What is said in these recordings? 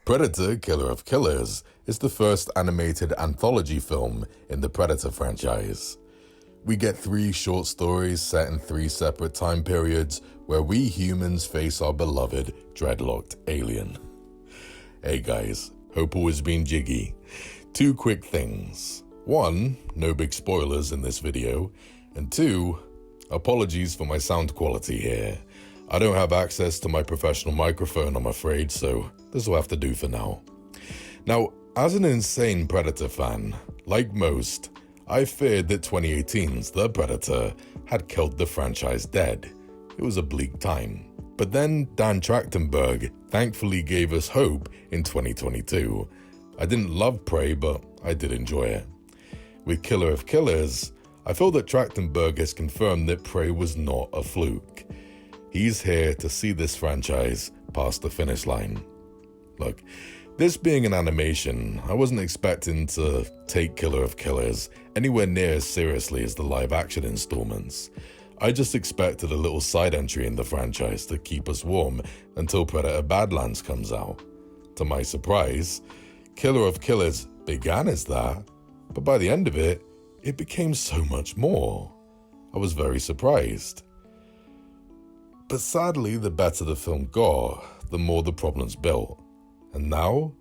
Predator: Killer of Killers is the first animated anthology film in the Predator franchise. We get 3 short stories set in 3 separate time periods where we humans face our beloved dreadlocked alien. Hey guys, hope all has been jiggy. 2 quick things. 1, no big spoilers in this video, and 2, apologies for my sound quality here. I don't have access to my professional microphone, I'm afraid, so this will have to do for now. Now, as an insane Predator fan, like most, I feared that 2018's The Predator had killed the franchise dead. It was a bleak time. But then Dan Trachtenberg thankfully gave us hope in 2022. I didn't love Prey, but I did enjoy it. With Killer of Killers, I feel that Trachtenberg has confirmed that Prey was not a fluke. He's here to see this franchise past the finish line. Look, this being an animation, I wasn't expecting to take Killer of Killers anywhere near as seriously as the live-action installments. I just expected a little side entry in the franchise to keep us warm until Predator Badlands comes out. To my surprise, Killer of Killers began as that, but by the end of it, it became so much more. I was very surprised. But sadly, the better the film got, the more the problems built. And now,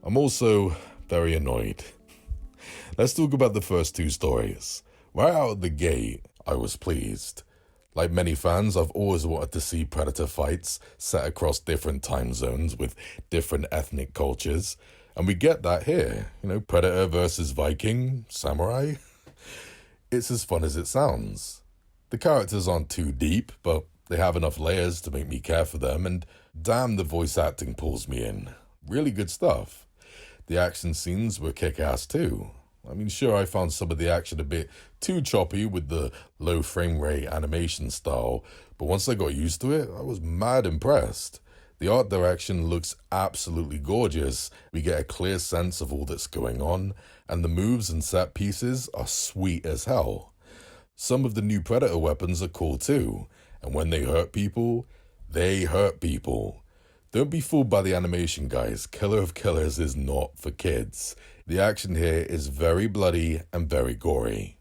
I'm also very annoyed. Let's talk about the first 2 stories. Right out of the gate, I was pleased. Like many fans, I've always wanted to see Predator fights set across different time zones with different ethnic cultures. And we get that here. Predator versus Viking, samurai. It's as fun as it sounds. The characters aren't too deep, but they have enough layers to make me care for them, and damn, the voice acting pulls me in. Really good stuff. The action scenes were kick-ass too. I mean, sure, I found some of the action a bit too choppy with the low frame rate animation style, but once I got used to it, I was mad impressed. The art direction looks absolutely gorgeous. We get a clear sense of all that's going on, and the moves and set pieces are sweet as hell. Some of the new Predator weapons are cool too, and when they hurt people, they hurt people. Don't be fooled by the animation, guys. Killer of Killers is not for kids. The action here is very bloody and very gory.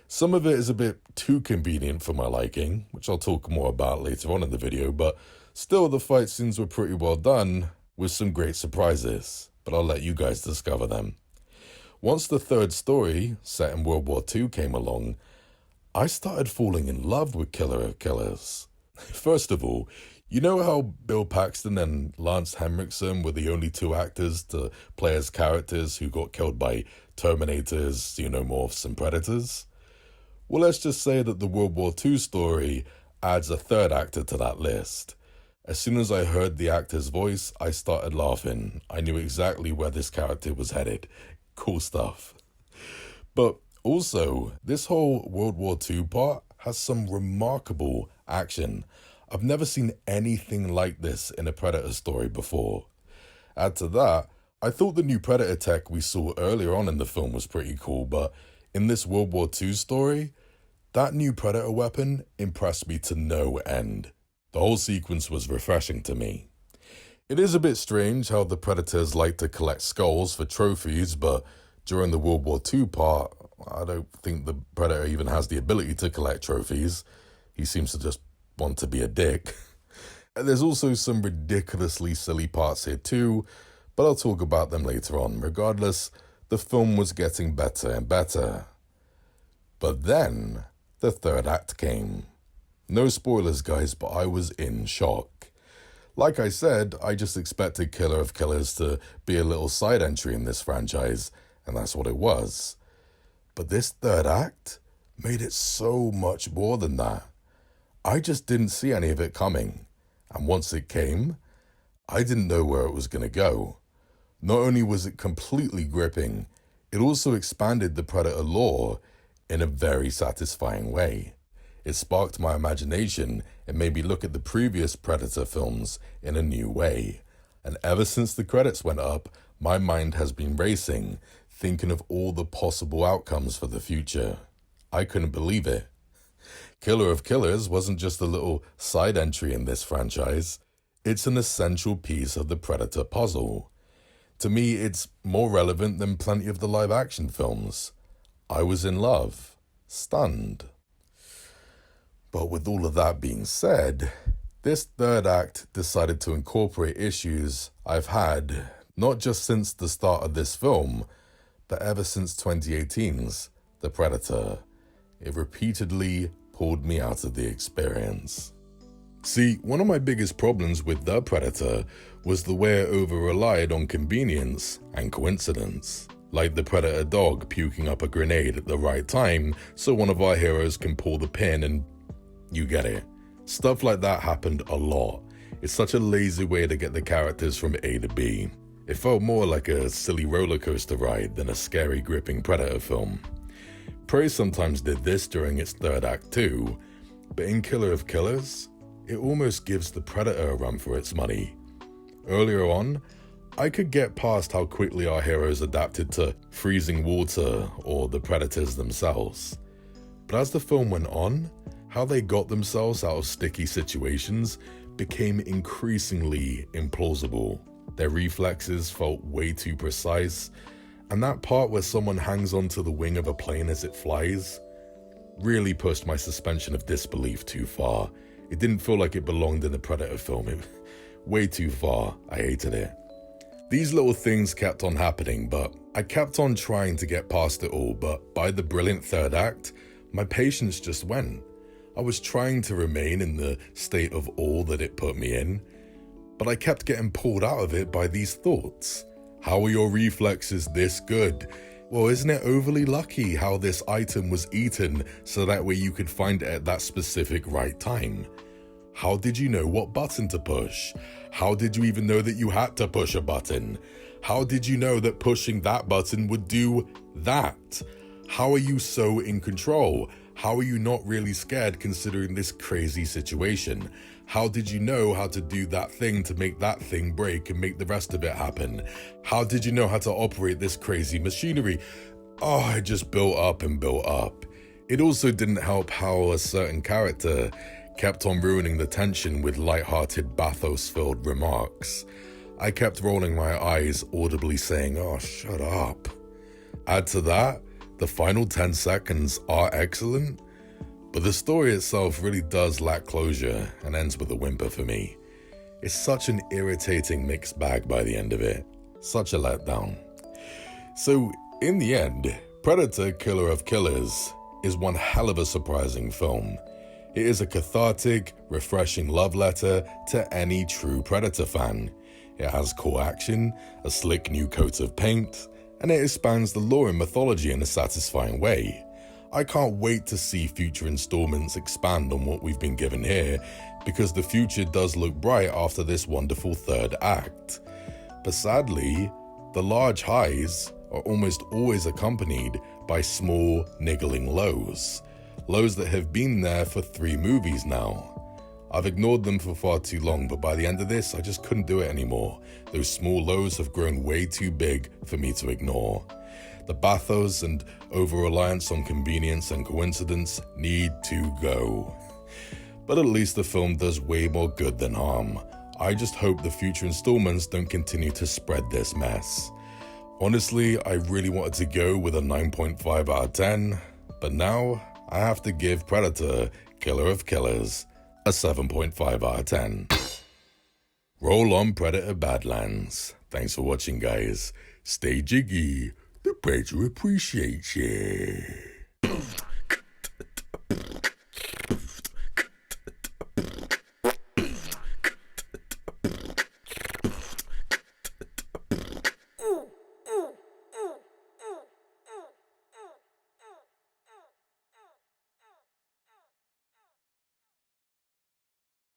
Some of it is a bit too convenient for my liking, which I'll talk more about later on in the video, but still the fight scenes were pretty well done with some great surprises, but I'll let you guys discover them. Once the 3rd story, set in World War II, came along, I started falling in love with Killer of Killers. First of all, you know how Bill Paxton and Lance Henriksen were the only 2 actors to play as characters who got killed by Terminators, Xenomorphs, and Predators? Well, let's just say that the World War II story adds a 3rd actor to that list. As soon as I heard the actor's voice, I started laughing. I knew exactly where this character was headed. Cool stuff. But also, this whole World War II part has some remarkable action. I've never seen anything like this in a Predator story before. Add to that, I thought the new Predator tech we saw earlier on in the film was pretty cool, but in this World War II story, that new Predator weapon impressed me to no end. The whole sequence was refreshing to me. It is a bit strange how the Predators like to collect skulls for trophies, but during the World War II part, I don't think the Predator even has the ability to collect trophies. He seems to just want to be a dick. And there's also some ridiculously silly parts here too, but I'll talk about them later on. Regardless, the film was getting better and better. But then, the 3rd act came. No spoilers, guys, but I was in shock. Like I said, I just expected Killer of Killers to be a little side entry in this franchise, and that's what it was. But this 3rd act made it so much more than that. I just didn't see any of it coming, and once it came, I didn't know where it was going to go. Not only was it completely gripping, it also expanded the Predator lore in a very satisfying way. It sparked my imagination and made me look at the previous Predator films in a new way. And ever since the credits went up, my mind has been racing, thinking of all the possible outcomes for the future. I couldn't believe it. Killer of Killers wasn't just a little side entry in this franchise. It's an essential piece of the Predator puzzle. To me, it's more relevant than plenty of the live-action films. I was in love, stunned. But with all of that being said, this third act decided to incorporate issues I've had, not just since the start of this film, but ever since 2018's The Predator. It repeatedly pulled me out of the experience. See, one of my biggest problems with The Predator was the way it over-relied on convenience and coincidence. Like the Predator dog puking up a grenade at the right time so one of our heroes can pull the pin and you get it. Stuff like that happened a lot. It's such a lazy way to get the characters from A to B. It felt more like a silly roller coaster ride than a scary, gripping Predator film. Prey sometimes did this during its third act too, but in Killer of Killers, it almost gives the Predator a run for its money. Earlier on, I could get past how quickly our heroes adapted to freezing water or the predators themselves. But as the film went on, how they got themselves out of sticky situations became increasingly implausible. Their reflexes felt way too precise, and that part where someone hangs onto the wing of a plane as it flies really pushed my suspension of disbelief too far. It didn't feel like it belonged in a Predator film. Way too far. I hated it. These little things kept on happening, but I kept on trying to get past it all. But by the brilliant third act, my patience just went. I was trying to remain in the state of awe that it put me in, but I kept getting pulled out of it by these thoughts. How are your reflexes this good? Well, isn't it overly lucky how this item was eaten so that way you could find it at that specific right time? How did you know what button to push? How did you even know that you had to push a button? How did you know that pushing that button would do that? How are you so in control? How are you not really scared considering this crazy situation? How did you know how to do that thing to make that thing break and make the rest of it happen? How did you know how to operate this crazy machinery? Oh, it just built up and built up. It also didn't help how a certain character kept on ruining the tension with light-hearted bathos-filled remarks. I kept rolling my eyes, audibly saying, "Oh, shut up." Add to that, the final 10 seconds are excellent, but the story itself really does lack closure and ends with a whimper for me. It's such an irritating mixed bag by the end of it. Such a letdown. So, in the end, Predator Killer of Killers is one hell of a surprising film. It is a cathartic, refreshing love letter to any true Predator fan. It has cool action, a slick new coat of paint, and it expands the lore and mythology in a satisfying way. I can't wait to see future installments expand on what we've been given here, because the future does look bright after this wonderful third act. But sadly, the large highs are almost always accompanied by small, niggling lows. Lows that have been there for 3 movies now. I've ignored them for far too long, but by the end of this, I just couldn't do it anymore. Those small lows have grown way too big for me to ignore. The bathos and over-reliance on convenience and coincidence need to go. But at least the film does way more good than harm. I just hope the future installments don't continue to spread this mess. Honestly, I really wanted to go with a 9.5 out of 10, but now I have to give Predator Killer of Killers a 7.5 out of 10. Roll on Predator Badlands. Thanks for watching, guys. Stay jiggy. The Predator appreciates you.